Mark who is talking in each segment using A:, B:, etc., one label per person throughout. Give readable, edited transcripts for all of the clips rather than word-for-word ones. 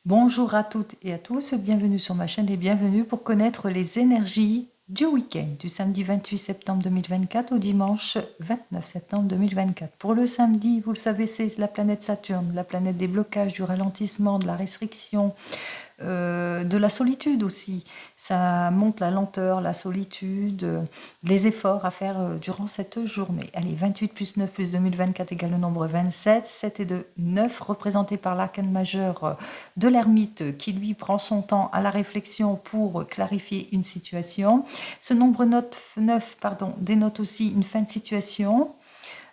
A: Bonjour à toutes et à tous, bienvenue sur ma chaîne et bienvenue pour connaître les énergies du week-end, du samedi 28 septembre 2024 au dimanche 29 septembre 2024. Pour le samedi, vous le savez, c'est la planète Saturne, la planète des blocages, du ralentissement, de la restriction, de la solitude aussi. Ça montre la lenteur, la solitude, les efforts à faire durant cette journée. Allez, 28 plus 9 plus 2024 égale le nombre 27. 7 et 2, 9, représenté par l'arcane majeur de l'ermite qui lui prend son temps à la réflexion pour clarifier une situation. Ce nombre 9 dénote aussi une fin de situation.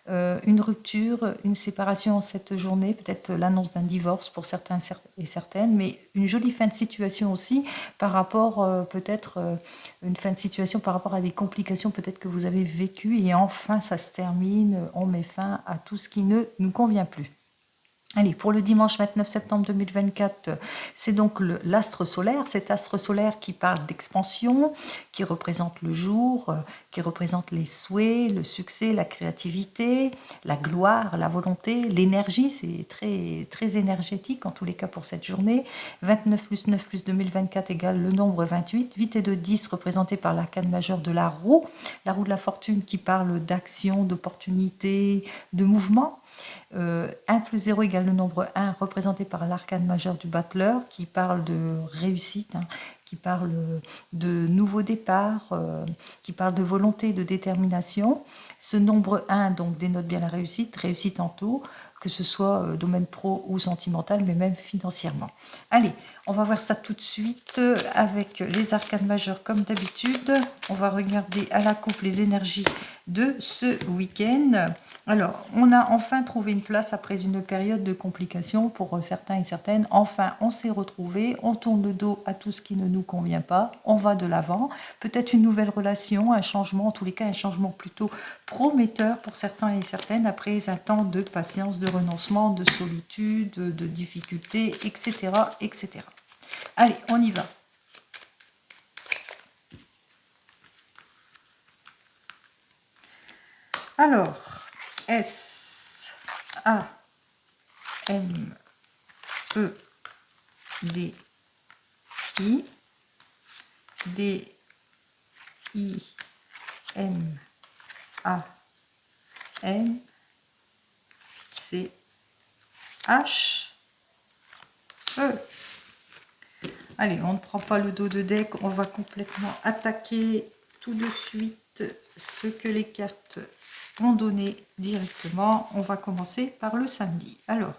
A: Une rupture, une séparation cette journée, peut-être l'annonce d'un divorce pour certains et certaines, mais une jolie fin de situation aussi par rapport peut-être une fin de situation par rapport à des complications peut-être que vous avez vécues et enfin ça se termine, on met fin à tout ce qui ne nous convient plus. Allez, pour le dimanche 29 septembre 2024, c'est donc l'astre solaire, cet astre solaire qui parle d'expansion, qui représente le jour, qui représente les souhaits, le succès, la créativité, la gloire, la volonté, l'énergie, c'est très, très énergétique en tous les cas pour cette journée. 29 plus 9 plus 2024 égale le nombre 28, 8 et 2, 10 représenté par l'arcane majeur de la roue de la fortune qui parle d'action, d'opportunité, de mouvement. 1 plus 0 égale le nombre 1 représenté par l'arcane majeur du battleur qui parle de réussite, qui parle de nouveau départ, qui parle de volonté, de détermination. Ce nombre 1 donc dénote bien la réussite, réussite en tout, que ce soit domaine pro ou sentimental, mais même financièrement. Allez, on va voir ça tout de suite avec les arcanes majeurs comme d'habitude. On va regarder à la coupe les énergies de ce week-end. Alors, on a enfin trouvé une place après une période de complications pour certains et certaines. Enfin, on s'est retrouvés, on tourne le dos à tout ce qui ne nous convient pas, on va de l'avant. Peut-être une nouvelle relation, un changement, en tous les cas un changement plutôt prometteur pour certains et certaines après un temps de patience, de renoncement, de solitude, de difficultés, etc., etc. Allez, on y va. Alors, S, A, M, E, D, I, D, I, M, A, N, C, H, E. Allez, on ne prend pas le dos de deck, on va complètement attaquer tout de suite ce que les cartes ont donné directement. On va commencer par le samedi. Alors,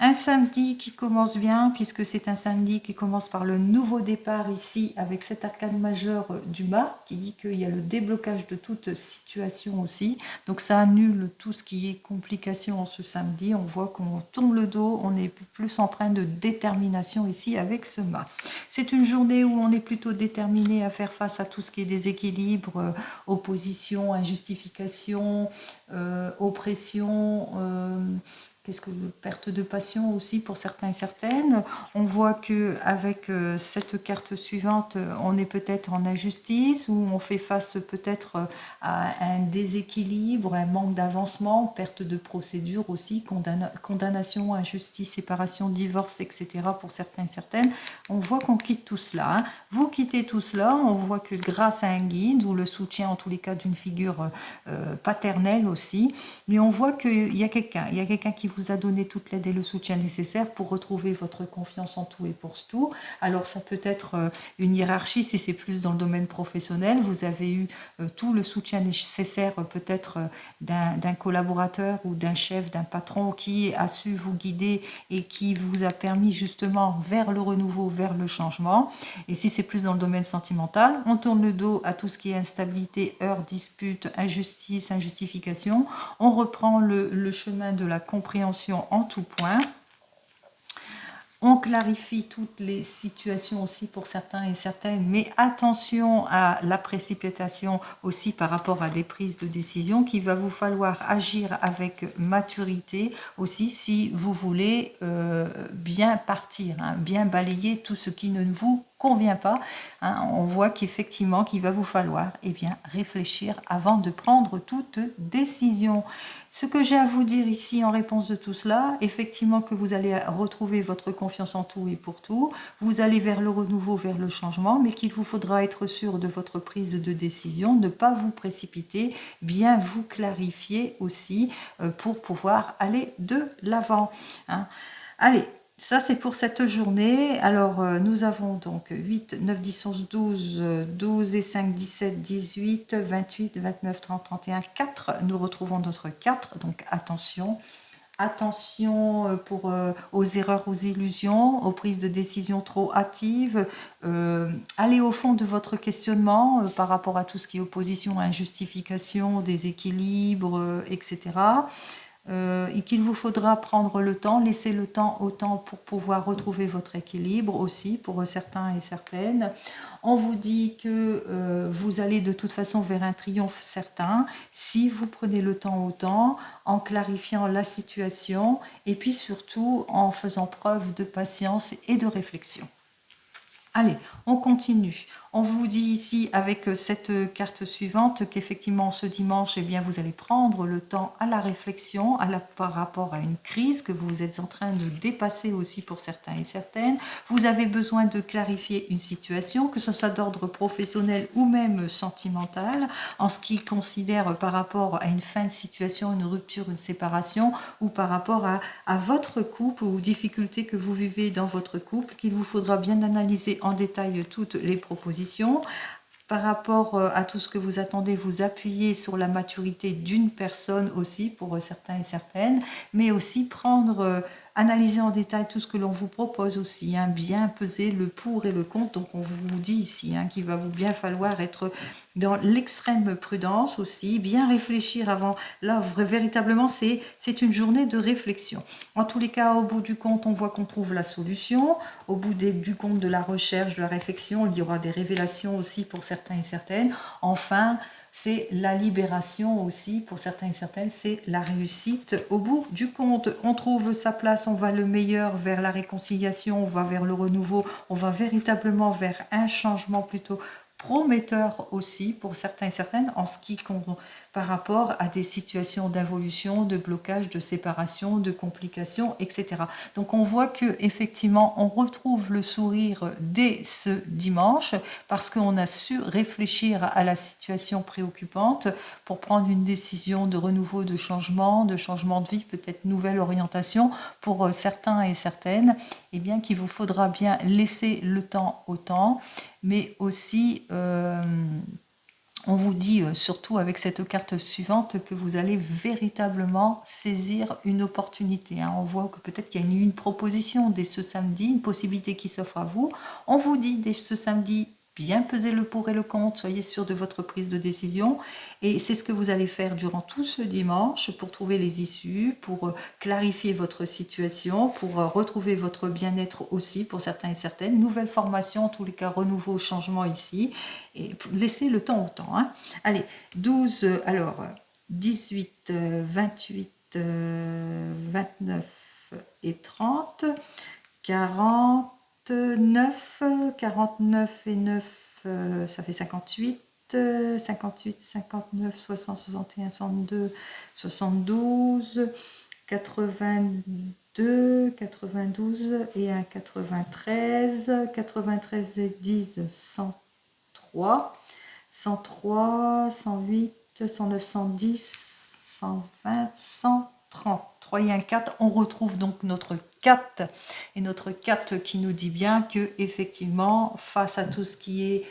A: un samedi qui commence bien, puisque c'est un samedi qui commence par le nouveau départ ici, avec cet arcane majeur du mât, qui dit qu'il y a le déblocage de toute situation aussi. Donc ça annule tout ce qui est complication en ce samedi. On voit qu'on tourne le dos, on est plus empreint de détermination ici avec ce mât. C'est une journée où on est plutôt déterminé à faire face à tout ce qui est déséquilibre, opposition, injustification, oppression, qu'est-ce que perte de passion aussi pour certains et certaines. On voit que avec cette carte suivante, on est peut-être en injustice ou on fait face peut-être à un déséquilibre, un manque d'avancement, perte de procédure aussi, condamnation, injustice, séparation, divorce, etc. pour certains et certaines. On voit qu'on quitte tout cela. Hein. Vous quittez tout cela, on voit que grâce à un guide ou le soutien en tous les cas d'une figure paternelle aussi, mais on voit qu'il y a quelqu'un qui vous a donné toute l'aide et le soutien nécessaire pour retrouver votre confiance en tout et pour tout. Alors ça peut être une hiérarchie si c'est plus dans le domaine professionnel. Vous avez eu tout le soutien nécessaire peut-être d'un collaborateur ou d'un chef, d'un patron qui a su vous guider et qui vous a permis justement vers le renouveau, vers le changement. Et si c'est plus dans le domaine sentimental, on tourne le dos à tout ce qui est instabilité, heurts, disputes, injustice, injustification. On reprend le chemin de la compréhension en tout point. On clarifie toutes les situations aussi pour certains et certaines, mais attention à la précipitation aussi par rapport à des prises de décision qu'il va vous falloir agir avec maturité aussi si vous voulez bien partir, hein, bien balayer tout ce qui ne vous convient pas, hein, on voit qu'effectivement qu'il va vous falloir réfléchir avant de prendre toute décision. Ce que j'ai à vous dire ici en réponse de tout cela, effectivement que vous allez retrouver votre confiance en tout et pour tout, vous allez vers le renouveau, vers le changement, mais qu'il vous faudra être sûr de votre prise de décision, ne pas vous précipiter, bien vous clarifier aussi pour pouvoir aller de l'avant. Hein. Allez, ça c'est pour cette journée. Alors nous avons donc 8, 9, 10, 11, 12, 12 et 5, 17, 18, 28, 29, 30, 31, 4. Nous retrouvons notre 4, donc attention. Attention aux erreurs, aux illusions, aux prises de décision trop hâtives. Allez au fond de votre questionnement par rapport à tout ce qui est opposition, injustification, déséquilibre, etc. Et qu'il vous faudra prendre le temps, laisser le temps au temps pour pouvoir retrouver votre équilibre aussi pour certains et certaines. On vous dit que vous allez de toute façon vers un triomphe certain si vous prenez le temps au temps, en clarifiant la situation et puis surtout en faisant preuve de patience et de réflexion. Allez, on continue. On vous dit ici avec cette carte suivante qu'effectivement ce dimanche, eh bien, vous allez prendre le temps à la réflexion par rapport à une crise que vous êtes en train de dépasser aussi pour certains et certaines. Vous avez besoin de clarifier une situation, que ce soit d'ordre professionnel ou même sentimental, en ce qui considère par rapport à une fin de situation, une rupture, une séparation, ou par rapport à votre couple ou aux difficultés que vous vivez dans votre couple, qu'il vous faudra bien analyser en détail toutes les propositions. Par rapport à tout ce que vous attendez, vous appuyez sur la maturité d'une personne aussi pour certains et certaines, mais aussi analyser en détail tout ce que l'on vous propose aussi, hein, bien peser le pour et le contre. Donc on vous dit ici qu'il va vous bien falloir être dans l'extrême prudence aussi, bien réfléchir avant. Là, véritablement, c'est une journée de réflexion. En tous les cas, au bout du compte, on voit qu'on trouve la solution. Au bout du compte de la recherche, de la réflexion, il y aura des révélations aussi pour certains et certaines. Enfin, c'est la libération aussi, pour certains et certaines, c'est la réussite. Au bout du compte, on trouve sa place, on va le meilleur vers la réconciliation, on va vers le renouveau, on va véritablement vers un changement plutôt prometteur aussi pour certains et certaines en ce qui compte par rapport à des situations d'involution, de blocage, de séparation, de complications, etc. Donc on voit que effectivement on retrouve le sourire dès ce dimanche parce qu'on a su réfléchir à la situation préoccupante pour prendre une décision de renouveau, de changement de vie, peut-être nouvelle orientation pour certains et certaines, et bien qu'il vous faudra bien laisser le temps au temps, mais aussi on vous dit surtout avec cette carte suivante que vous allez véritablement saisir une opportunité. Hein. On voit que peut-être qu'il y a une proposition dès ce samedi, une possibilité qui s'offre à vous. On vous dit dès ce samedi, bien peser le pour et le contre, soyez sûr de votre prise de décision. Et c'est ce que vous allez faire durant tout ce dimanche pour trouver les issues, pour clarifier votre situation, pour retrouver votre bien-être aussi pour certains et certaines. Nouvelle formation, en tous les cas, renouveau, changement ici. Et laissez le temps au temps. Hein. Allez, 12, alors 18, 28, 29 et 30, 49, 49 et 9, ça fait 58. 58, 59, 60, 61, 62, 72, 82, 92 et un 93, 93 et 10, 103, 103, 108, 109, 110, 120, 130. 3 et un 4, on retrouve donc notre 4 et notre 4 qui nous dit bien que effectivement face à tout ce qui est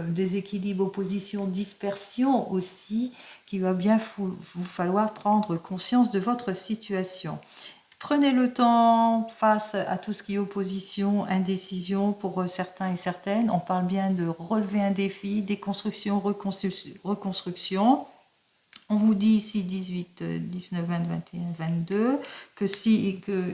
A: déséquilibre, opposition, dispersion aussi, qu'il va bien vous falloir prendre conscience de votre situation. Prenez le temps face à tout ce qui est opposition, indécision pour certains et certaines. On parle bien de relever un défi, déconstruction, reconstruction. On vous dit ici 18, 19, 20, 21, 22, que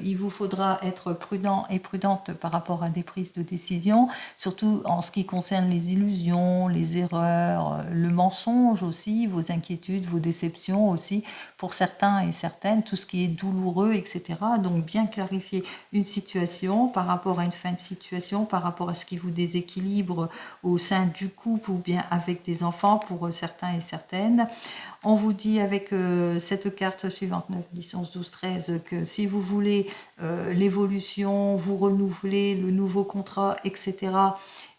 A: il vous faudra être prudent et prudente par rapport à des prises de décision, surtout en ce qui concerne les illusions, les erreurs, le mensonge aussi, vos inquiétudes, vos déceptions aussi, pour certains et certaines, tout ce qui est douloureux, etc. Donc bien clarifier une situation par rapport à une fin de situation, par rapport à ce qui vous déséquilibre au sein du couple ou bien avec des enfants pour certains et certaines. On vous dit avec cette carte suivante, 9, 10, 11, 12, 13, que si vous voulez l'évolution, vous renouveler le nouveau contrat, etc.,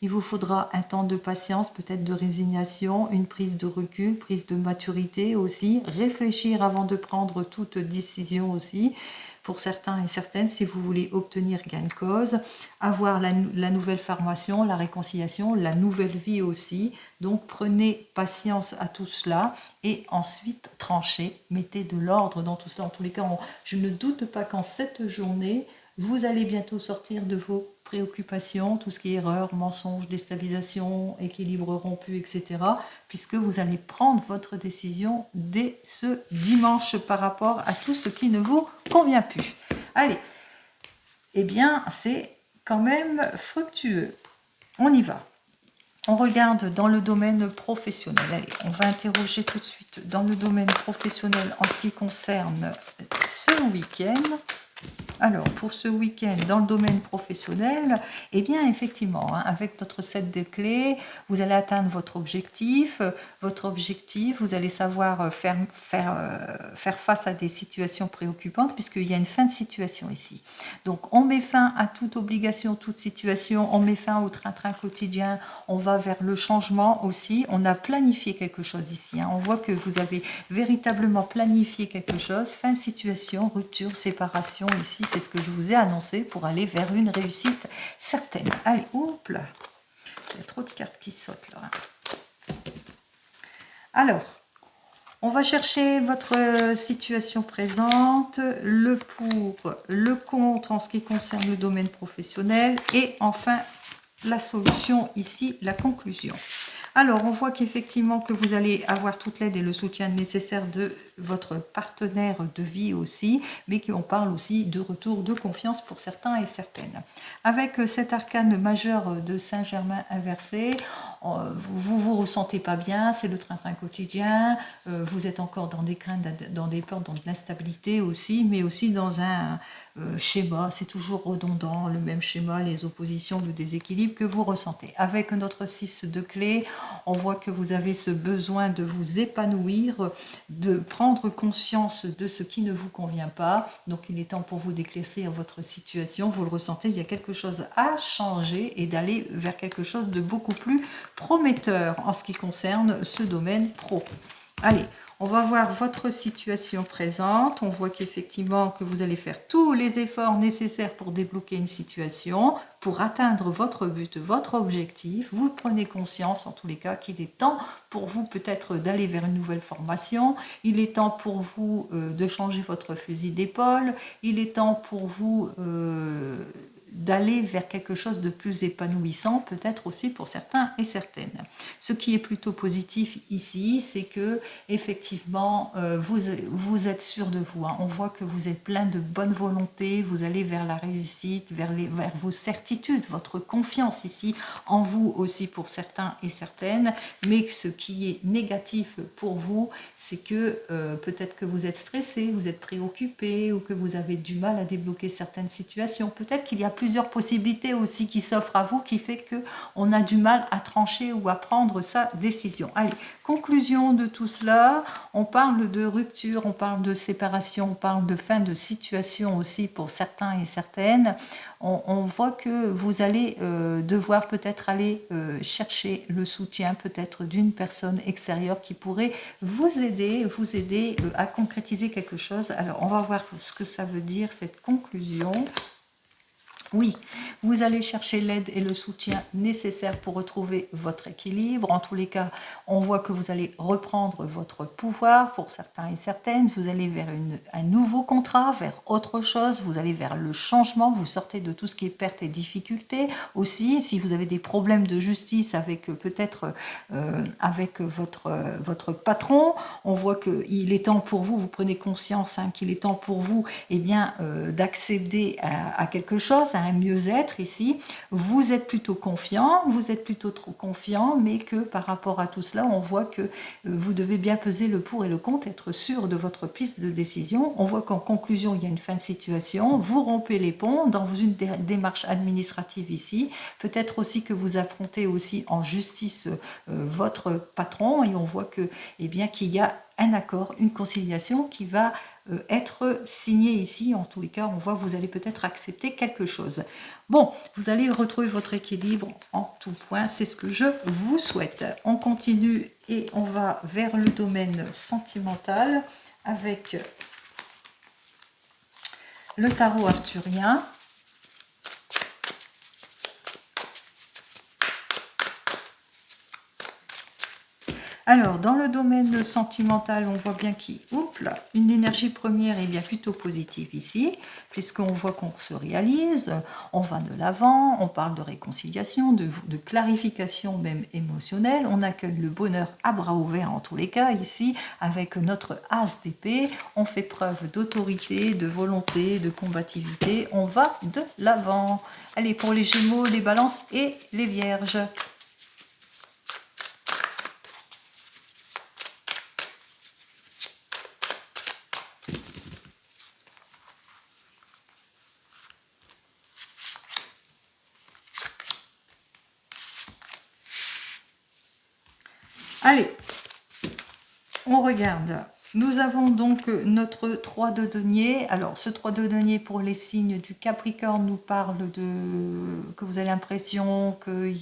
A: il vous faudra un temps de patience, peut-être de résignation, une prise de recul, prise de maturité aussi, réfléchir avant de prendre toute décision aussi. Pour certains et certaines, si vous voulez obtenir gain de cause, avoir la nouvelle formation, la réconciliation, la nouvelle vie aussi. Donc prenez patience à tout cela et ensuite tranchez, mettez de l'ordre dans tout cela. En tous les cas, je ne doute pas qu'en cette journée, vous allez bientôt sortir de vos préoccupations, tout ce qui est erreur, mensonge, déstabilisation, équilibre rompu, etc. Puisque vous allez prendre votre décision dès ce dimanche par rapport à tout ce qui ne vous convient plus. Allez, eh bien, c'est quand même fructueux. On y va. On regarde dans le domaine professionnel. Allez, on va interroger tout de suite dans le domaine professionnel en ce qui concerne ce week-end. Alors, pour ce week-end, dans le domaine professionnel, eh bien, effectivement, avec notre set de clés, vous allez atteindre votre objectif. Votre objectif, vous allez savoir faire face à des situations préoccupantes, puisqu'il y a une fin de situation ici. Donc, on met fin à toute obligation, toute situation, on met fin au train-train quotidien, on va vers le changement aussi. On a planifié quelque chose ici. On voit que vous avez véritablement planifié quelque chose. Fin de situation, rupture, séparation ici. C'est ce que je vous ai annoncé pour aller vers une réussite certaine. Allez, hop là. Il y a trop de cartes qui sautent là. Alors, on va chercher votre situation présente, le pour, le contre en ce qui concerne le domaine professionnel et enfin la solution ici, la conclusion. Alors, on voit qu'effectivement que vous allez avoir toute l'aide et le soutien nécessaire de votre partenaire de vie aussi, mais qu'on parle aussi de retour de confiance pour certains et certaines. Avec cet arcane majeur de Saint-Germain inversé, vous vous ressentez pas bien, c'est le train-train quotidien, vous êtes encore dans des craintes, dans des peurs, dans de l'instabilité aussi, mais aussi dans un schéma, c'est toujours redondant, le même schéma, les oppositions, le déséquilibre que vous ressentez. Avec notre 6 de clés, on voit que vous avez ce besoin de vous épanouir, de prendre conscience de ce qui ne vous convient pas. Donc il est temps pour vous d'éclaircir votre situation. Vous le ressentez, il y a quelque chose à changer et d'aller vers quelque chose de beaucoup plus prometteur en ce qui concerne ce domaine pro. Allez, on va voir votre situation présente. On voit qu'effectivement que vous allez faire tous les efforts nécessaires pour débloquer une situation, pour atteindre votre but, votre objectif. Vous prenez conscience en tous les cas qu'il est temps pour vous peut-être d'aller vers une nouvelle formation. Il est temps pour vous de changer votre fusil d'épaule. Il est temps pour vous d'aller vers quelque chose de plus épanouissant, peut-être aussi pour certains et certaines. Ce qui est plutôt positif ici, c'est que effectivement, vous êtes sûr de vous. On voit que vous êtes plein de bonne volonté, vous allez vers la réussite, vers vos certitudes, votre confiance ici en vous aussi pour certains et certaines. Mais ce qui est négatif pour vous, c'est que peut-être que vous êtes stressé, vous êtes préoccupé ou que vous avez du mal à débloquer certaines situations. Peut-être qu'il y a plusieurs possibilités aussi qui s'offrent à vous qui fait qu'on a du mal à trancher ou à prendre sa décision. Allez, conclusion de tout cela, on parle de rupture, on parle de séparation, on parle de fin de situation aussi pour certains et certaines. On voit que vous allez devoir peut-être aller chercher le soutien peut-être d'une personne extérieure qui pourrait vous aider à concrétiser quelque chose. Alors, on va voir ce que ça veut dire, cette conclusion. Oui, Vous allez chercher l'aide et le soutien nécessaires pour retrouver votre équilibre. En tous les cas, on voit que vous allez reprendre votre pouvoir pour certains et certaines. Vous allez vers un nouveau contrat, vers autre chose. Vous allez vers le changement. Vous sortez de tout ce qui est perte et difficulté. Aussi, si vous avez des problèmes de justice avec peut-être avec votre patron, on voit qu'il est temps pour vous, vous prenez conscience qu'il est temps pour vous d'accéder à quelque chose, à un mieux-être ici. Vous êtes plutôt confiant, vous êtes plutôt trop confiant, mais que par rapport à tout cela, on voit que vous devez bien peser le pour et le contre, être sûr de votre piste de décision. On voit qu'en conclusion, il y a une fin de situation, vous rompez les ponts dans une démarche administrative ici. Peut-être aussi que vous affrontez aussi en justice votre patron et on voit que, qu'il y a un accord, une conciliation qui va être signée ici. En tous les cas, on voit que vous allez peut-être accepter quelque chose. Bon, vous allez retrouver votre équilibre en tout point, c'est ce que je vous souhaite. On continue et on va vers le domaine sentimental avec le tarot arthurien. Alors, dans le domaine sentimental, on voit bien une énergie première est bien plutôt positive ici, puisqu'on voit qu'on se réalise, on va de l'avant, on parle de réconciliation, de clarification même émotionnelle, on accueille le bonheur à bras ouverts en tous les cas ici, avec notre as d'épée, on fait preuve d'autorité, de volonté, de combativité, on va de l'avant. Allez, pour les Gémeaux, les Balances et les Vierges. Allez, on regarde. Nous avons donc notre 3 de denier. Alors, ce 3 de denier pour les signes du Capricorne nous parle que vous avez l'impression que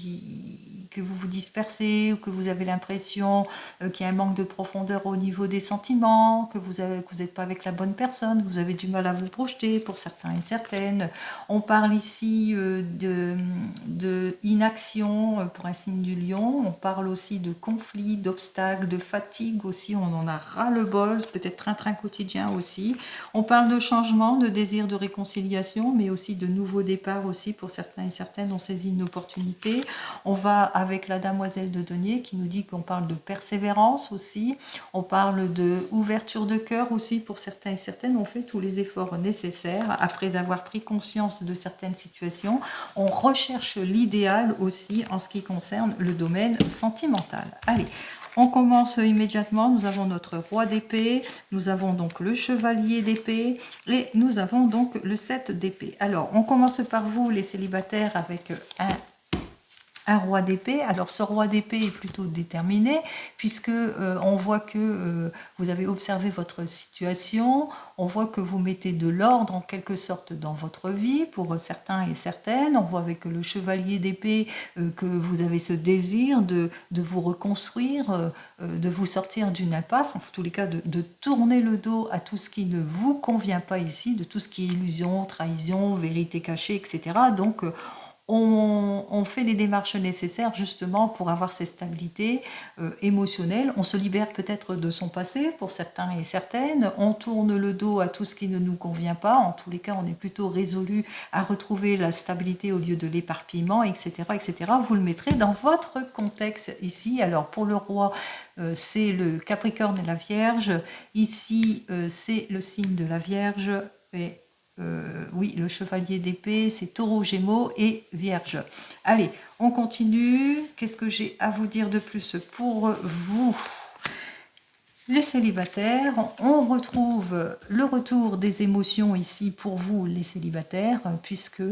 A: vous vous dispersez ou que vous avez l'impression qu'il y a un manque de profondeur au niveau des sentiments, que vous n'êtes pas avec la bonne personne, que vous avez du mal à vous projeter pour certains et certaines. On parle ici de inaction pour un signe du lion. On parle aussi de conflits, d'obstacles, de fatigue aussi. On en a ras-le-bol, peut-être train-train quotidien aussi. On parle de changement, de désir de réconciliation, mais aussi de nouveaux départs aussi pour certains et certaines. On saisit une opportunité. On va avec la demoiselle de denier qui nous dit qu'on parle de persévérance aussi. On parle de ouverture de cœur aussi pour certains et certaines. On fait tous les efforts nécessaires après avoir pris conscience de certaines situations. On recherche l'idéal aussi en ce qui concerne le domaine sentimental. Allez, on commence immédiatement. Nous avons notre roi d'épée, nous avons donc le chevalier d'épée et nous avons donc le 7 d'épée. Alors, on commence par vous les célibataires avec un roi d'épée. Alors ce roi d'épée est plutôt déterminé puisque on voit que vous avez observé votre situation, on voit que vous mettez de l'ordre en quelque sorte dans votre vie pour certains et certaines. On voit avec le chevalier d'épée que vous avez ce désir de vous reconstruire, de vous sortir d'une impasse, en tous les cas de tourner le dos à tout ce qui ne vous convient pas ici, de tout ce qui est illusion, trahison, vérité cachée, etc. Donc on fait les démarches nécessaires justement pour avoir cette stabilité émotionnelle. On se libère peut-être de son passé pour certains et certaines. On tourne le dos à tout ce qui ne nous convient pas. En tous les cas, on est plutôt résolu à retrouver la stabilité au lieu de l'éparpillement, etc., etc. Vous le mettrez dans votre contexte ici. Alors pour le roi, c'est le Capricorne et la Vierge. Ici, c'est le signe de la Vierge et oui, le chevalier d'épée, c'est taureau, gémeaux et vierge. Allez, on continue. Qu'est-ce que j'ai à vous dire de plus pour vous? Les célibataires, on retrouve le retour des émotions ici pour vous, les célibataires, puisque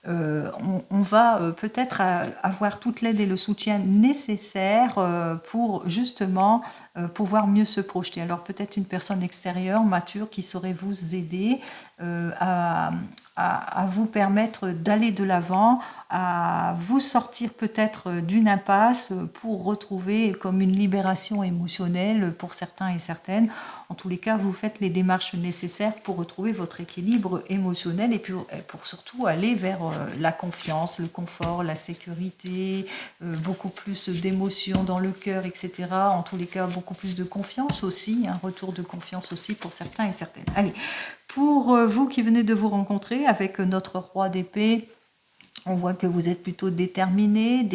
A: on va peut-être avoir toute l'aide et le soutien nécessaire pour justement pouvoir mieux se projeter. Alors peut-être une personne extérieure, mature, qui saurait vous aider à à vous permettre d'aller de l'avant, à vous sortir peut-être d'une impasse pour retrouver comme une libération émotionnelle pour certains et certaines. En tous les cas, vous faites les démarches nécessaires pour retrouver votre équilibre émotionnel et pour surtout aller vers la confiance, le confort, la sécurité, beaucoup plus d'émotions dans le cœur, etc. En tous les cas, beaucoup plus de confiance aussi, un retour de confiance aussi pour certains et certaines. Allez, pour vous qui venez de vous rencontrer avec notre roi d'épée, on voit que vous êtes plutôt déterminé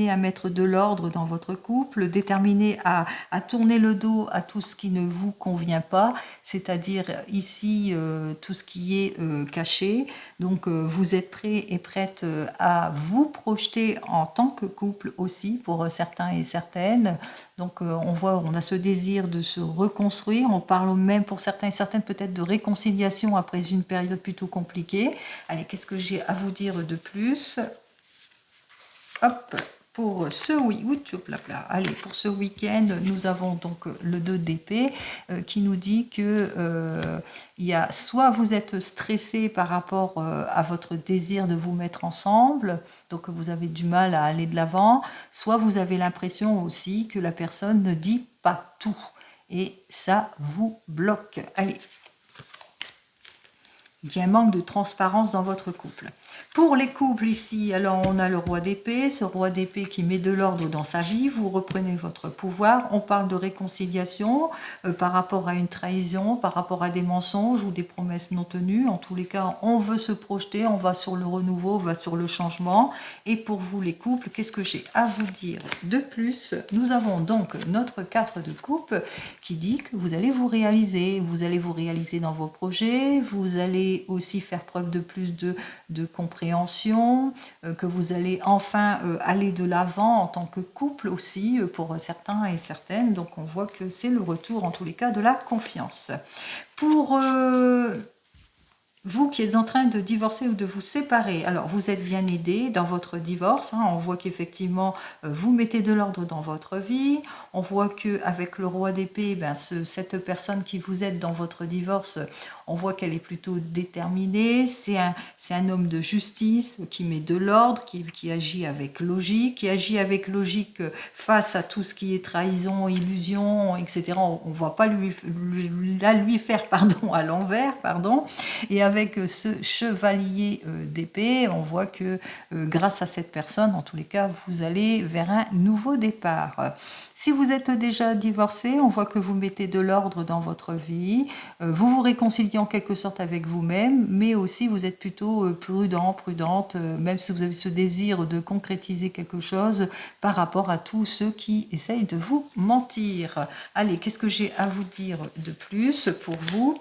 A: à mettre de l'ordre dans votre couple, déterminé à tourner le dos à tout ce qui ne vous convient pas, c'est-à-dire ici tout ce qui est caché. Donc vous êtes prêt et prête à vous projeter en tant que couple aussi pour certains et certaines. Donc on voit, on a ce désir de se reconstruire, on parle même pour certains et certaines peut-être de réconciliation après une période plutôt compliquée. Allez, qu'est-ce que j'ai à vous dire de plus? Hop, pour ce Allez, pour ce week-end, nous avons donc le 2 d'épée qui nous dit que il y a soit vous êtes stressé par rapport à votre désir de vous mettre ensemble, donc vous avez du mal à aller de l'avant, soit vous avez l'impression aussi que la personne ne dit pas tout et ça vous bloque. Allez. Il y a un manque de transparence dans votre couple. Pour les couples ici, alors on a le roi d'épée, ce roi d'épée qui met de l'ordre dans sa vie, vous reprenez votre pouvoir, on parle de réconciliation par rapport à une trahison, par rapport à des mensonges ou des promesses non tenues. En tous les cas, on veut se projeter, on va sur le renouveau, on va sur le changement. Et pour vous les couples, qu'est-ce que j'ai à vous dire de plus? Nous avons donc notre 4 de coupe qui dit que vous allez vous réaliser dans vos projets, vous allez aussi faire preuve de plus de compréhension, que vous allez enfin aller de l'avant en tant que couple aussi pour certains et certaines. Donc on voit que c'est le retour en tous les cas de la confiance. Pour vous qui êtes en train de divorcer ou de vous séparer, alors vous êtes bien aidé dans votre divorce, hein, on voit qu'effectivement vous mettez de l'ordre dans votre vie, on voit qu'avec le roi d'épée, ben, cette personne qui vous aide dans votre divorce, on voit qu'elle est plutôt déterminée, c'est un homme de justice qui met de l'ordre, qui agit avec logique, face à tout ce qui est trahison, illusion, etc. On ne va pas lui faire à l'envers, et avec ce chevalier d'épée, on voit que grâce à cette personne, en tous les cas, vous allez vers un nouveau départ. Si vous êtes déjà divorcé, on voit que vous mettez de l'ordre dans votre vie, vous vous réconciliez en quelque sorte avec vous-même, mais aussi vous êtes plutôt prudente, même si vous avez ce désir de concrétiser quelque chose par rapport à tous ceux qui essayent de vous mentir. Allez, qu'est-ce que j'ai à vous dire de plus pour vous ?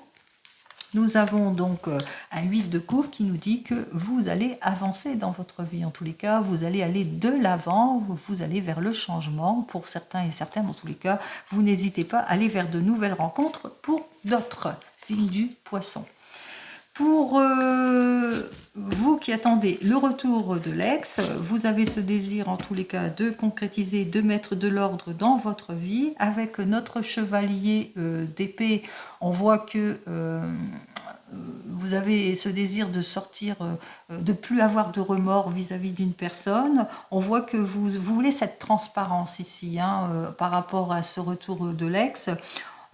A: Nous avons donc un 8 de coupe qui nous dit que vous allez avancer dans votre vie. En tous les cas, vous allez aller de l'avant, vous allez vers le changement. Pour certains et certaines, en tous les cas, vous n'hésitez pas à aller vers de nouvelles rencontres pour d'autres signes du poisson. Pour vous qui attendez le retour de l'ex, vous avez ce désir en tous les cas de concrétiser, de mettre de l'ordre dans votre vie. Avec notre chevalier d'épée, on voit que vous avez ce désir de sortir, de plus avoir de remords vis-à-vis d'une personne. On voit que vous voulez cette transparence ici par rapport à ce retour de l'ex.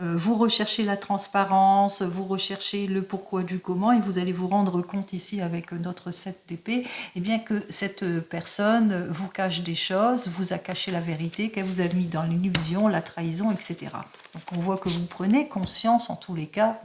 A: Vous recherchez la transparence, vous recherchez le pourquoi du comment et vous allez vous rendre compte ici avec notre 7 d'épée que cette personne vous cache des choses, vous a caché la vérité, qu'elle vous a mis dans l'illusion, la trahison, etc. Donc on voit que vous prenez conscience en tous les cas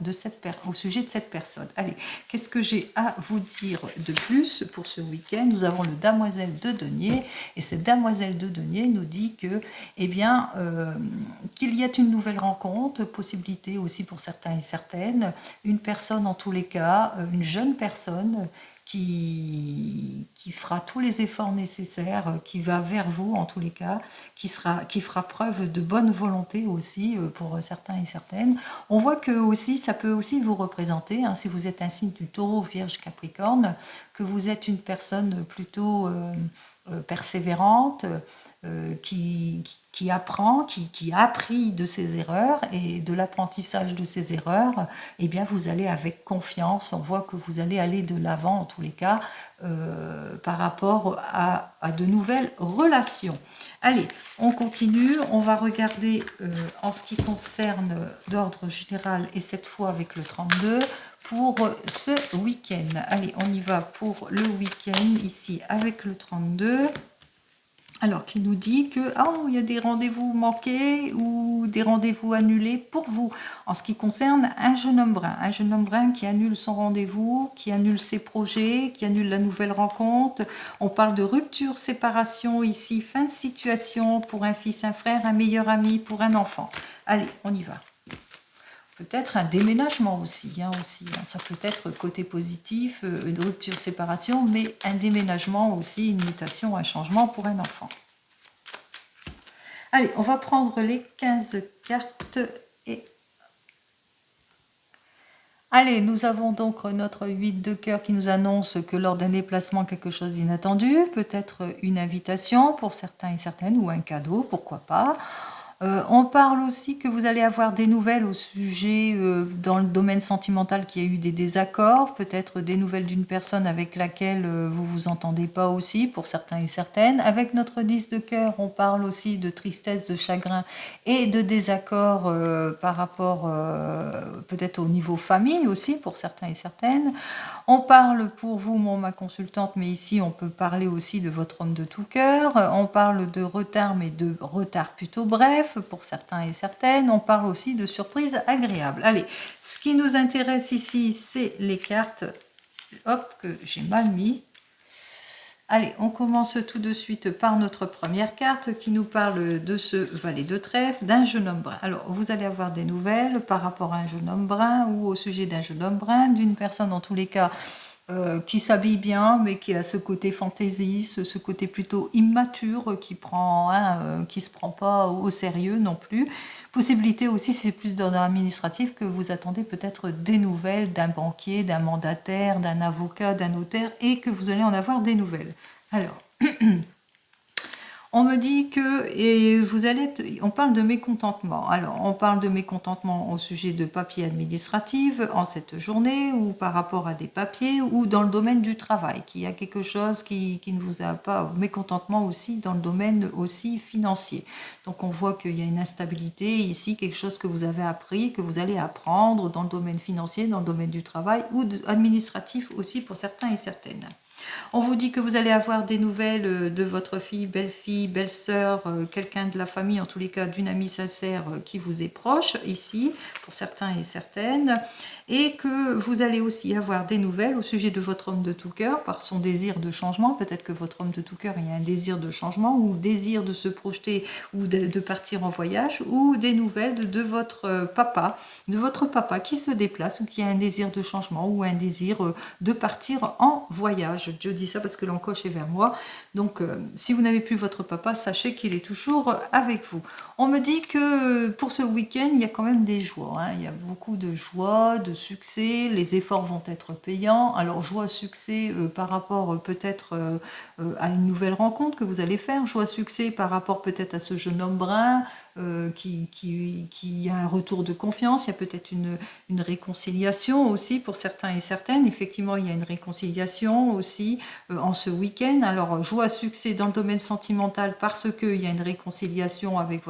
A: au sujet de cette personne. Allez, qu'est-ce que j'ai à vous dire de plus pour ce week-end? Nous avons le Damoiselle de denier et cette Damoiselle de denier nous dit que, qu'il y ait une nouvelle rencontre, possibilité aussi pour certains et certaines, une personne en tous les cas, une jeune personne qui fera tous les efforts nécessaires, qui va vers vous en tous les cas, qui fera preuve de bonne volonté aussi pour certains et certaines. On voit que aussi, ça peut aussi vous représenter, si vous êtes un signe du Taureau, Vierge, Capricorne, que vous êtes une personne plutôt persévérante, qui apprend, qui a appris de ses erreurs et de l'apprentissage de ses erreurs, eh bien vous allez avec confiance, on voit que vous allez aller de l'avant en tous les cas par rapport à de nouvelles relations. Allez, on continue, on va regarder en ce qui concerne d'ordre général et cette fois avec le 32 pour ce week-end. Allez, on y va pour le week-end ici avec le 32. Alors, qui nous dit que il y a des rendez-vous manqués ou des rendez-vous annulés pour vous. En ce qui concerne un jeune homme brun qui annule son rendez-vous, qui annule ses projets, qui annule la nouvelle rencontre. On parle de rupture, séparation ici, fin de situation pour un fils, un frère, un meilleur ami, pour un enfant. Allez, on y va. Peut-être un déménagement aussi, ça peut être côté positif, une rupture, séparation, mais un déménagement aussi, une mutation, un changement pour un enfant. Allez, on va prendre les 15 cartes et... Allez, nous avons donc notre 8 de cœur qui nous annonce que lors d'un déplacement, quelque chose d'inattendu, peut-être une invitation pour certains et certaines, ou un cadeau, pourquoi pas. On parle aussi que vous allez avoir des nouvelles au sujet dans le domaine sentimental qu'il y a eu des désaccords, peut-être des nouvelles d'une personne avec laquelle vous vous entendez pas aussi pour certains et certaines. Avec notre 10 de cœur, on parle aussi de tristesse, de chagrin et de désaccords par rapport peut-être au niveau famille aussi pour certains et certaines. On parle pour vous, ma consultante, mais ici on peut parler aussi de votre homme de tout cœur. On parle de retard, mais de retard plutôt bref pour certains et certaines. On parle aussi de surprises agréables. Allez, ce qui nous intéresse ici, c'est les cartes. Hop, que j'ai mal mis. Allez, on commence tout de suite par notre première carte qui nous parle de ce valet de trèfle, d'un jeune homme brun. Alors, vous allez avoir des nouvelles par rapport à un jeune homme brun ou au sujet d'un jeune homme brun, d'une personne en tous les cas qui s'habille bien, mais qui a ce côté fantaisiste, ce côté plutôt immature, qui se prend pas au sérieux non plus. Possibilité aussi, c'est plus dans l'administratif, que vous attendez peut-être des nouvelles d'un banquier, d'un mandataire, d'un avocat, d'un notaire, et que vous allez en avoir des nouvelles. Alors, on me dit que on parle de mécontentement. Alors, on parle de mécontentement au sujet de papiers administratifs en cette journée, ou par rapport à des papiers, ou dans le domaine du travail, qu'il y a quelque chose qui ne vous a pas, mécontentement aussi dans le domaine aussi financier. Donc, on voit qu'il y a une instabilité ici, quelque chose que vous avez appris, que vous allez apprendre dans le domaine financier, dans le domaine du travail, ou administratif aussi pour certains et certaines. On vous dit que vous allez avoir des nouvelles de votre fille, belle-sœur, quelqu'un de la famille, en tous les cas d'une amie sincère qui vous est proche ici, pour certains et certaines, et que vous allez aussi avoir des nouvelles au sujet de votre homme de tout cœur par son désir de changement. Peut-être que votre homme de tout cœur, il y a un désir de changement ou désir de se projeter ou de partir en voyage, ou des nouvelles de votre papa qui se déplace ou qui a un désir de changement ou un désir de partir en voyage. Je dis ça parce que l'encoche est vers moi. Donc, si vous n'avez plus votre papa, sachez qu'il est toujours avec vous. On me dit que pour ce week-end, il y a quand même des joies. Il y a beaucoup de joie, de succès. Les efforts vont être payants. Alors, joie, succès par rapport peut-être à une nouvelle rencontre que vous allez faire. Joie, succès par rapport peut-être à ce jeune homme brun qui a un retour de confiance. Il y a peut-être une réconciliation aussi pour certains et certaines. Effectivement, il y a une réconciliation aussi en ce week-end. Alors, joie, succès dans le domaine sentimental parce qu'il y a une réconciliation avec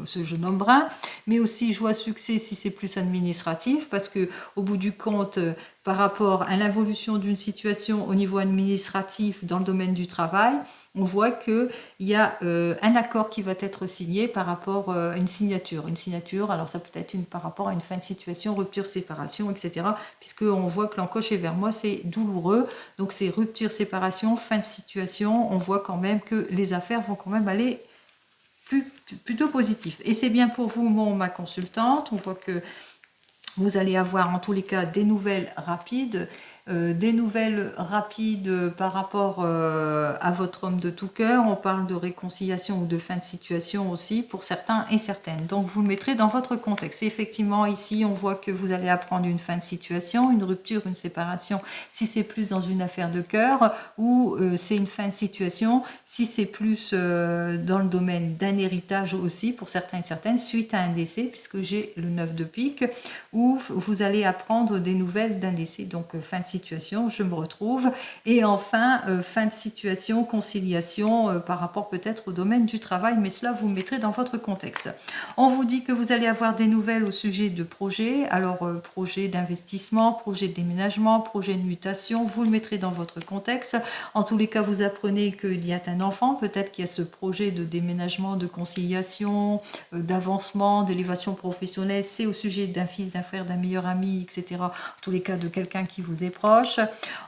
A: ce jeune homme brun, mais aussi joie, succès si c'est plus administratif, parce que au bout du compte, par rapport à l'évolution d'une situation au niveau administratif dans le domaine du travail, on voit qu'il y a un accord qui va être signé par rapport à une signature. Une signature, alors ça peut être par rapport à une fin de situation, rupture, séparation, etc. Puisqu'on voit que l'encoche est vers moi, c'est douloureux. Donc c'est rupture, séparation, fin de situation. On voit quand même que les affaires vont quand même aller plutôt positif. Et c'est bien pour vous, ma consultante. On voit que vous allez avoir en tous les cas des nouvelles rapides des nouvelles rapides par rapport à votre homme de tout cœur. On parle de réconciliation ou de fin de situation aussi pour certains et certaines. Donc vous le mettrez dans votre contexte. Et effectivement, ici, on voit que vous allez apprendre une fin de situation, une rupture, une séparation, si c'est plus dans une affaire de cœur, ou c'est une fin de situation, si c'est plus dans le domaine d'un héritage aussi, pour certains et certaines, suite à un décès, puisque j'ai le 9 de pique, où vous allez apprendre des nouvelles d'un décès. Donc fin de situation, je me retrouve. Et enfin, fin de situation, conciliation par rapport peut-être au domaine du travail, mais cela vous mettrez dans votre contexte. On vous dit que vous allez avoir des nouvelles au sujet de projets, alors projet d'investissement, projet de déménagement, projet de mutation, vous le mettrez dans votre contexte. En tous les cas, vous apprenez qu'il y a un enfant, peut-être qu'il y a ce projet de déménagement, de conciliation, d'avancement, d'élévation professionnelle, c'est au sujet d'un fils, d'un frère, d'un meilleur ami, etc. En tous les cas, de quelqu'un qui vous est proche.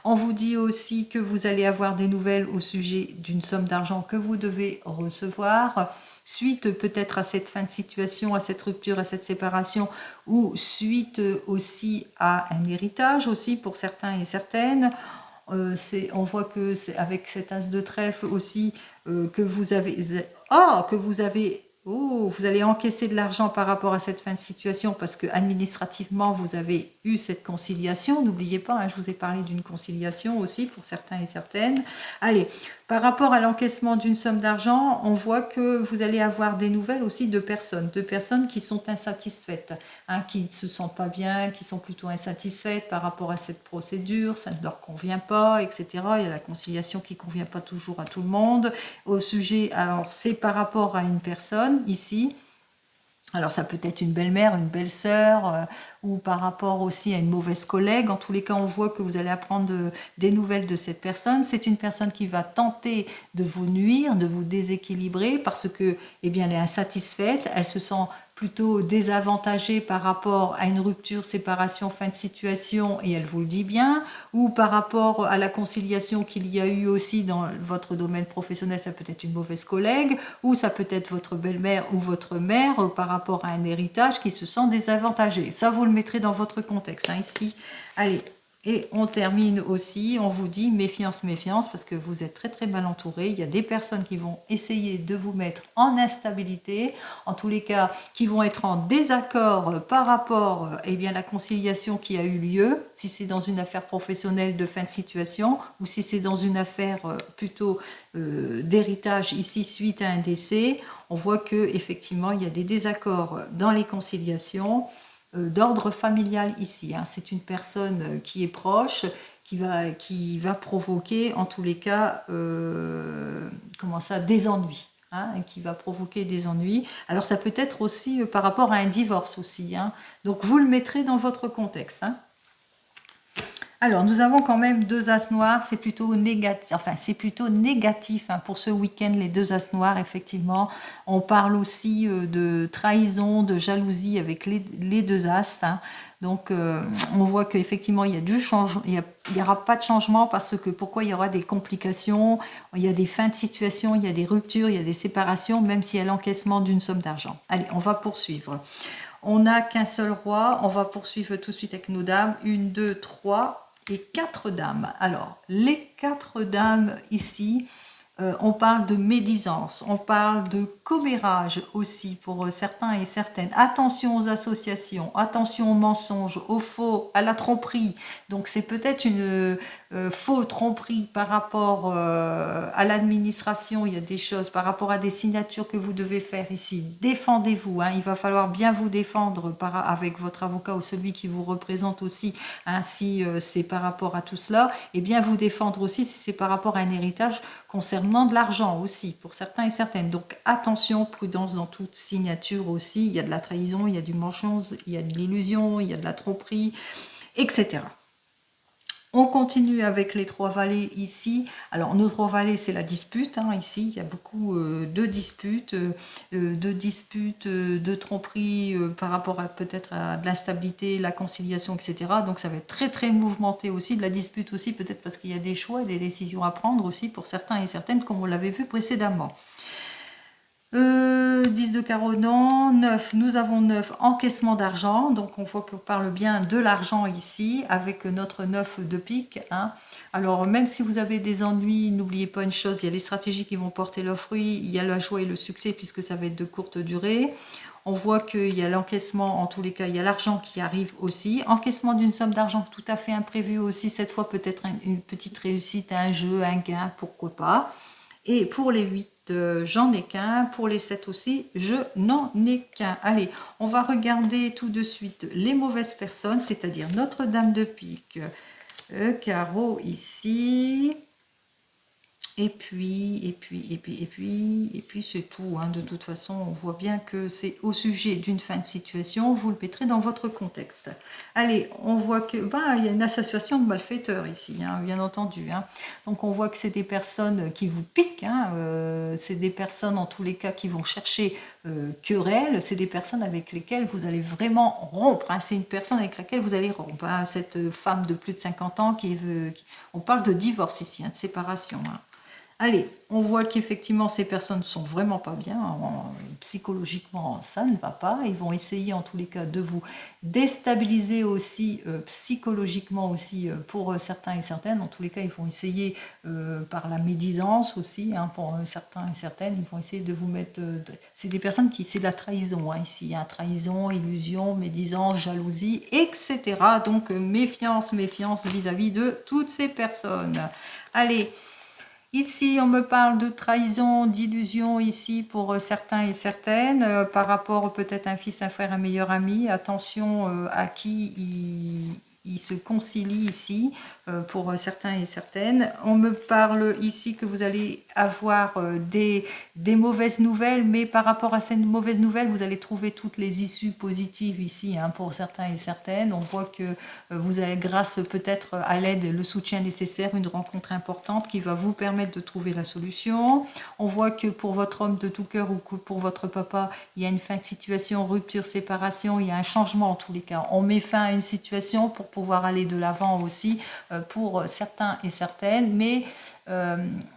A: On vous dit aussi que vous allez avoir des nouvelles au sujet d'une somme d'argent que vous devez recevoir, suite peut-être à cette fin de situation, à cette rupture, à cette séparation, ou suite aussi à un héritage aussi pour certains et certaines. On voit que c'est avec cet as de trèfle aussi que vous avez... vous allez encaisser de l'argent par rapport à cette fin de situation parce que administrativement, vous avez eu cette conciliation. N'oubliez pas, hein, je vous ai parlé d'une conciliation aussi pour certains et certaines. Allez, par rapport à l'encaissement d'une somme d'argent, on voit que vous allez avoir des nouvelles aussi de personnes qui sont insatisfaites, hein, qui ne se sentent pas bien, qui sont plutôt insatisfaites par rapport à cette procédure, ça ne leur convient pas, etc. Il y a la conciliation qui ne convient pas toujours à tout le monde. Au sujet, alors c'est par rapport à une personne ici. Alors ça peut être une belle-mère, une belle-sœur, ou par rapport aussi à une mauvaise collègue. En tous les cas, on voit que vous allez apprendre des nouvelles de cette personne. C'est une personne qui va tenter de vous nuire, de vous déséquilibrer, parce que, eh bien, elle est insatisfaite, elle se sent plutôt désavantagée par rapport à une rupture, séparation, fin de situation, et elle vous le dit bien, ou par rapport à la conciliation qu'il y a eu aussi dans votre domaine professionnel, ça peut être une mauvaise collègue, ou ça peut être votre belle-mère ou votre mère par rapport à un héritage qui se sent désavantagé. Ça, vous le mettrez dans votre contexte, hein, ici. Allez. Et on termine aussi, on vous dit méfiance, méfiance, parce que vous êtes très très mal entouré. Il y a des personnes qui vont essayer de vous mettre en instabilité, en tous les cas, qui vont être en désaccord par rapport eh bien, à la conciliation qui a eu lieu, si c'est dans une affaire professionnelle de fin de situation, ou si c'est dans une affaire plutôt d'héritage, ici suite à un décès. On voit que effectivement il y a des désaccords dans les conciliations d'ordre familial ici. Hein. C'est une personne qui est proche, qui va provoquer en tous les cas des ennuis. Hein, qui va provoquer des ennuis. Alors ça peut être aussi par rapport à un divorce aussi. Hein. Donc vous le mettrez dans votre contexte. Hein. Alors, nous avons quand même deux as noirs, c'est plutôt négatif, hein, pour ce week-end, les deux as noirs, effectivement. On parle aussi de trahison, de jalousie avec les deux as. Hein. Donc, on voit qu'effectivement, il y a du changement, il n'y aura pas de changement parce que pourquoi il y aura des complications, il y a des fins de situation, il y a des ruptures, il y a des séparations, même s'il y a l'encaissement d'une somme d'argent. Allez, on va poursuivre. On n'a qu'un seul roi, on va poursuivre tout de suite avec nos dames. 1, 2, 3 et 4 dames. Alors, les 4 dames ici, on parle de médisance, on parle de commérage aussi pour certains et certaines. Attention aux associations, attention aux mensonges, aux faux, à la tromperie. Donc c'est peut-être une faux tromperie par rapport à l'administration. Il y a des choses par rapport à des signatures que vous devez faire ici. Défendez-vous, hein, il va falloir bien vous défendre avec votre avocat ou celui qui vous représente aussi. Hein, si c'est par rapport à tout cela, et bien vous défendre aussi si c'est par rapport à un héritage concernant de l'argent aussi, pour certains et certaines. Donc attention, prudence dans toute signature aussi. Il y a de la trahison, il y a du mensonge, il y a de l'illusion, il y a de la tromperie, etc. On continue avec les 3 vallées ici. Alors, nos 3 vallées, c'est la dispute. Hein, ici, il y a beaucoup de disputes, de tromperies par rapport à peut-être à de l'instabilité, la conciliation, etc. Donc, ça va être très, très mouvementé aussi. De la dispute aussi, peut-être parce qu'il y a des choix et des décisions à prendre aussi pour certains et certaines, comme on l'avait vu précédemment. 10 de carreau, non. 9, nous avons 9, encaissement d'argent. Donc, on voit qu'on parle bien de l'argent ici, avec notre 9 de pique. Hein. Alors, même si vous avez des ennuis, n'oubliez pas une chose, il y a les stratégies qui vont porter leurs fruits, il y a la joie et le succès, puisque ça va être de courte durée. On voit qu'il y a l'encaissement, en tous les cas, il y a l'argent qui arrive aussi. Encaissement d'une somme d'argent tout à fait imprévue aussi, cette fois peut-être une petite réussite, un jeu, un gain, pourquoi pas. Et pour les 8, j'en ai qu'un. Pour les 7 aussi, je n'en ai qu'un. Allez, on va regarder tout de suite les mauvaises personnes, c'est-à-dire notre dame de pique, carreau ici. Et puis c'est tout. Hein. De toute façon, on voit bien que c'est au sujet d'une fin de situation. Vous le mettrez dans votre contexte. Allez, on voit que il y a une association de malfaiteurs ici, hein, bien entendu. Hein. Donc, on voit que c'est des personnes qui vous piquent. Hein, c'est des personnes, en tous les cas, qui vont chercher querelle. C'est des personnes avec lesquelles vous allez vraiment rompre. Hein. C'est une personne avec laquelle vous allez rompre. Hein. Cette femme de plus de 50 ans on parle de divorce ici, hein, de séparation. Hein. Allez, on voit qu'effectivement ces personnes sont vraiment pas bien, psychologiquement ça ne va pas, ils vont essayer en tous les cas de vous déstabiliser aussi psychologiquement aussi pour certains et certaines, en tous les cas ils vont essayer par la médisance aussi, hein, pour certains et certaines, ils vont essayer de vous mettre, c'est des personnes qui, c'est de la trahison hein, ici, hein, trahison, illusion, médisance, jalousie, etc. Donc méfiance vis-à-vis de toutes ces personnes. Allez, ici, on me parle de trahison, d'illusion ici pour certains et certaines, par rapport peut-être un fils, un frère, un meilleur ami. Attention à qui il se concilie ici pour certains et certaines. On me parle ici que vous allez avoir des mauvaises nouvelles, mais par rapport à ces mauvaises nouvelles, vous allez trouver toutes les issues positives ici hein, pour certains et certaines. On voit que vous avez, grâce peut-être à l'aide, le soutien nécessaire, une rencontre importante qui va vous permettre de trouver la solution. On voit que pour votre homme de tout cœur ou que pour votre papa, il y a une fin de situation, rupture, séparation, il y a un changement en tous les cas. On met fin à une situation pour pouvoir aller de l'avant aussi pour certains et certaines, mais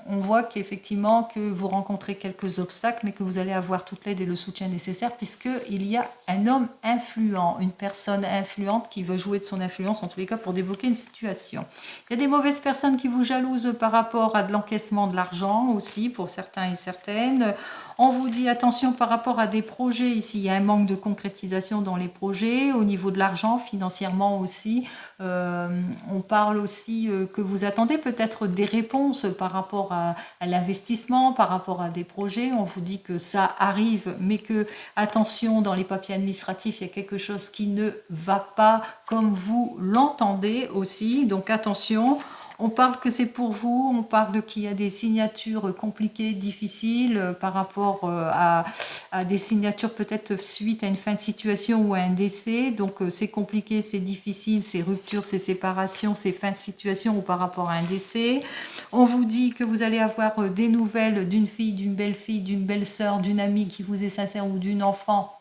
A: on voit qu'effectivement que vous rencontrez quelques obstacles, mais que vous allez avoir toute l'aide et le soutien nécessaire, puisqu'il y a un homme influent, une personne influente qui va jouer de son influence, en tous les cas, pour débloquer une situation. Il y a des mauvaises personnes qui vous jalousent par rapport à de l'encaissement de l'argent aussi, pour certains et certaines. On vous dit attention par rapport à des projets, ici il y a un manque de concrétisation dans les projets, au niveau de l'argent, financièrement aussi. On parle aussi que vous attendez peut-être des réponses par rapport à l'investissement, par rapport à des projets. On vous dit que ça arrive, mais que attention, dans les papiers administratifs, il y a quelque chose qui ne va pas comme vous l'entendez aussi. Donc attention. On parle que c'est pour vous, on parle qu'il y a des signatures compliquées, difficiles par rapport à des signatures peut-être suite à une fin de situation ou à un décès. Donc c'est compliqué, c'est difficile, c'est ruptures, c'est séparations, c'est fin de situation ou par rapport à un décès. On vous dit que vous allez avoir des nouvelles d'une fille, d'une belle sœur, d'une amie qui vous est sincère ou d'une enfant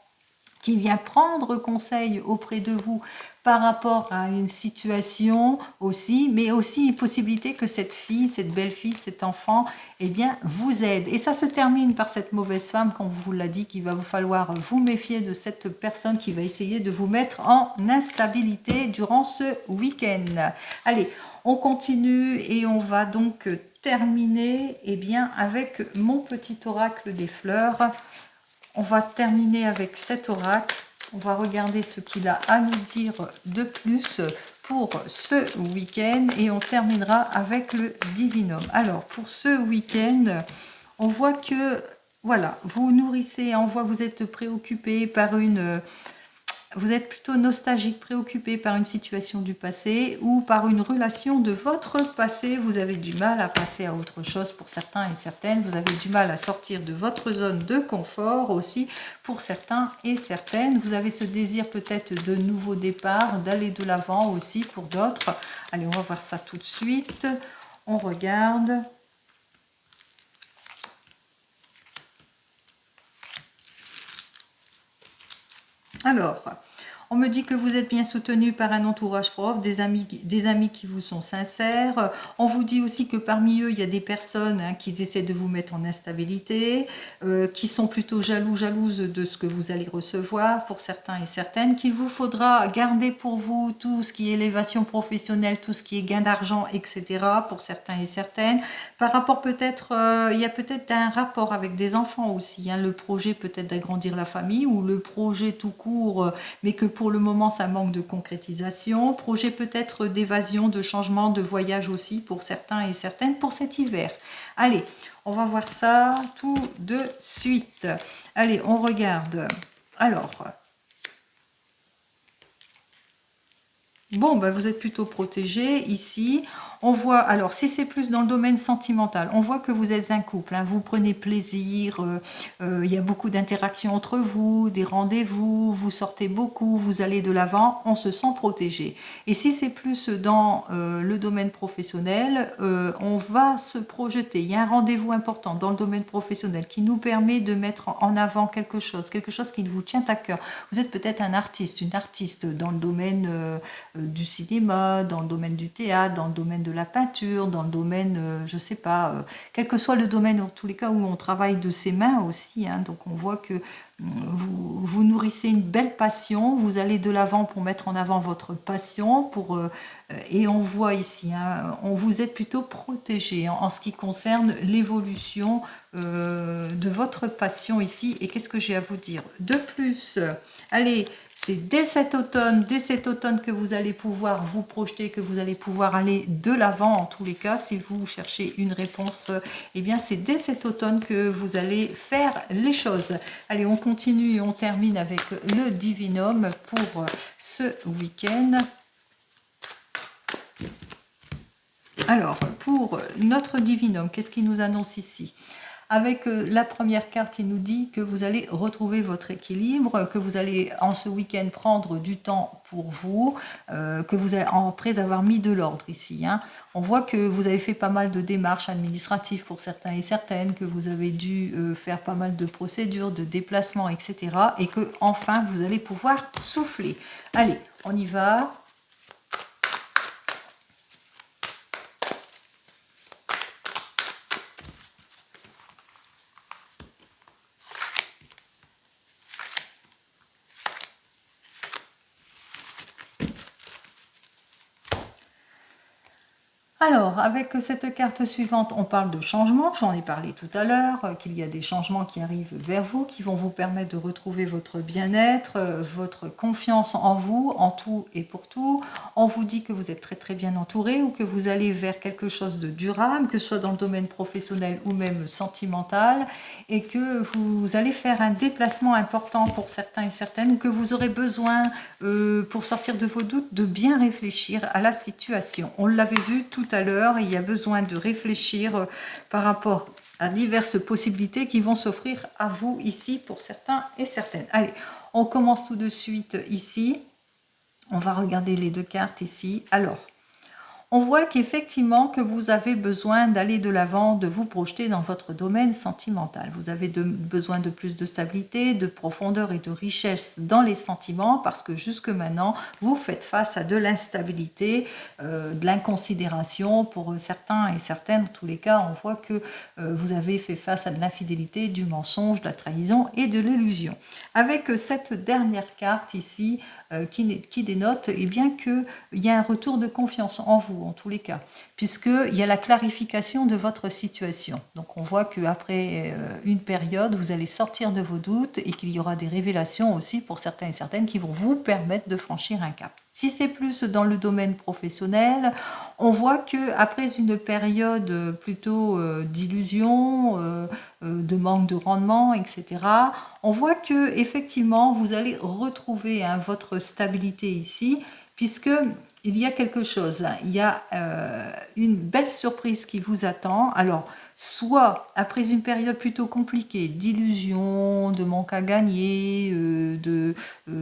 A: qui vient prendre conseil auprès de vous par rapport à une situation aussi, mais aussi une possibilité que cette fille, cette belle-fille, cet enfant, eh bien, vous aide. Et ça se termine par cette mauvaise femme, comme vous l'a dit, qu'il va vous falloir vous méfier de cette personne qui va essayer de vous mettre en instabilité durant ce week-end. Allez, on continue et on va donc terminer eh bien, avec mon petit oracle des fleurs. On va terminer avec cet oracle. On va regarder ce qu'il a à nous dire de plus pour ce week-end et on terminera avec le divinum. Alors, pour ce week-end, on voit que, voilà, vous nourrissez, on voit que vous êtes préoccupé par une... Vous êtes plutôt nostalgique, préoccupé par une situation du passé ou par une relation de votre passé. Vous avez du mal à passer à autre chose pour certains et certaines. Vous avez du mal à sortir de votre zone de confort aussi pour certains et certaines. Vous avez ce désir peut-être de nouveaux départs, d'aller de l'avant aussi pour d'autres. Allez, on va voir ça tout de suite. On regarde. Alors, On me dit que vous êtes bien soutenu par un entourage proche, des amis qui vous sont sincères. On vous dit aussi que parmi eux, il y a des personnes qui essaient de vous mettre en instabilité, qui sont plutôt jalouses de ce que vous allez recevoir pour certains et certaines, qu'il vous faudra garder pour vous tout ce qui est élévation professionnelle, tout ce qui est gain d'argent, etc. pour certains et certaines. Par rapport peut-être, il y a peut-être un rapport avec des enfants aussi, le projet peut-être d'agrandir la famille ou le projet tout court, mais que pour le moment ça manque de concrétisation. Projet peut-être d'évasion, de changement, de voyage aussi pour certains et certaines pour cet hiver. Allez, on va voir ça tout de suite. Allez, on regarde. Alors, bon, ben vous êtes plutôt protégé ici. On voit, alors si c'est plus dans le domaine sentimental, on voit que vous êtes un couple, vous prenez plaisir, il y a beaucoup d'interactions entre vous, des rendez-vous, vous sortez beaucoup, vous allez de l'avant, on se sent protégé. Et si c'est plus dans le domaine professionnel, on va se projeter. Il y a un rendez-vous important dans le domaine professionnel qui nous permet de mettre en avant quelque chose qui vous tient à cœur. Vous êtes peut-être un artiste, une artiste dans le domaine du cinéma, dans le domaine du théâtre, dans le domaine de la peinture, dans le domaine, je sais pas, quel que soit le domaine, en tous les cas où on travaille de ses mains aussi, donc on voit que vous nourrissez une belle passion, vous allez de l'avant pour mettre en avant votre passion, et on voit ici, on vous êtes plutôt protégé en ce qui concerne l'évolution de votre passion ici. Et qu'est-ce que j'ai à vous dire de plus? Allez, c'est dès cet automne que vous allez pouvoir vous projeter, que vous allez pouvoir aller de l'avant en tous les cas. Si vous cherchez une réponse, eh bien c'est dès cet automne que vous allez faire les choses. Allez, on continue et on termine avec le divinum pour ce week-end. Alors, pour notre divinum, qu'est-ce qu'il nous annonce ici? Avec la première carte, il nous dit que vous allez retrouver votre équilibre, que vous allez en ce week-end prendre du temps pour vous, que vous allez, après avoir mis de l'ordre ici. On voit que vous avez fait pas mal de démarches administratives pour certains et certaines, que vous avez dû faire pas mal de procédures, de déplacements, etc. Et que enfin vous allez pouvoir souffler. Allez, on y va. Alors, avec cette carte suivante, on parle de changement. J'en ai parlé tout à l'heure, qu'il y a des changements qui arrivent vers vous, qui vont vous permettre de retrouver votre bien-être, votre confiance en vous, en tout et pour tout. On vous dit que vous êtes très très bien entouré ou que vous allez vers quelque chose de durable, que ce soit dans le domaine professionnel ou même sentimental, et que vous allez faire un déplacement important pour certains et certaines, ou que vous aurez besoin, pour sortir de vos doutes, de bien réfléchir à la situation. On l'avait vu tout à l'heure, il y a besoin de réfléchir par rapport à diverses possibilités qui vont s'offrir à vous ici pour certains et certaines. Allez, on commence tout de suite ici. On va regarder les deux cartes ici. Alors, on voit qu'effectivement que vous avez besoin d'aller de l'avant, de vous projeter dans votre domaine sentimental. Vous avez besoin de plus de stabilité, de profondeur et de richesse dans les sentiments parce que jusque maintenant, vous faites face à de l'instabilité, de l'inconsidération pour certains et certaines. En tous les cas, on voit que vous avez fait face à de l'infidélité, du mensonge, de la trahison et de l'illusion. Avec cette dernière carte ici, qui dénote bien qu'il y a un retour de confiance en vous, en tous les cas, puisqu'il y a la clarification de votre situation. Donc on voit qu'après une période, vous allez sortir de vos doutes et qu'il y aura des révélations aussi pour certains et certaines qui vont vous permettre de franchir un cap. Si c'est plus dans le domaine professionnel, on voit qu'après une période plutôt d'illusion, de manque de rendement, etc., on voit que effectivement vous allez retrouver votre stabilité ici, puisque il y a quelque chose, il y a une belle surprise qui vous attend. Alors, soit après une période plutôt compliquée, d'illusion, de manque à gagner,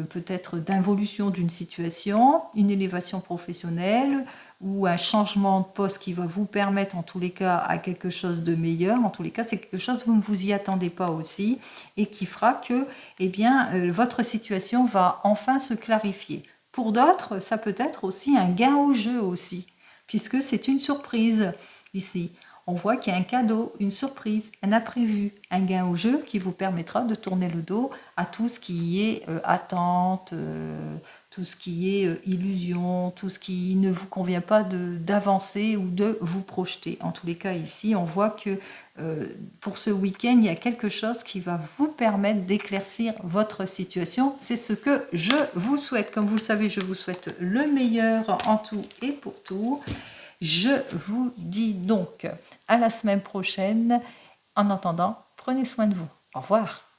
A: peut-être d'involution d'une situation, une élévation professionnelle ou un changement de poste qui va vous permettre en tous les cas à quelque chose de meilleur. En tous les cas, c'est quelque chose, vous ne vous y attendez pas aussi et qui fera que eh bien, votre situation va enfin se clarifier. Pour d'autres, ça peut être aussi un gain au jeu aussi, puisque c'est une surprise ici. On voit qu'il y a un cadeau, une surprise, un imprévu, un gain au jeu qui vous permettra de tourner le dos à tout ce qui est attente, tout ce qui est illusion, tout ce qui ne vous convient pas d'avancer ou de vous projeter. En tous les cas, ici, on voit que pour ce week-end, il y a quelque chose qui va vous permettre d'éclaircir votre situation. C'est ce que je vous souhaite. Comme vous le savez, je vous souhaite le meilleur en tout et pour tout. Je vous dis donc à la semaine prochaine. En attendant, prenez soin de vous. Au revoir.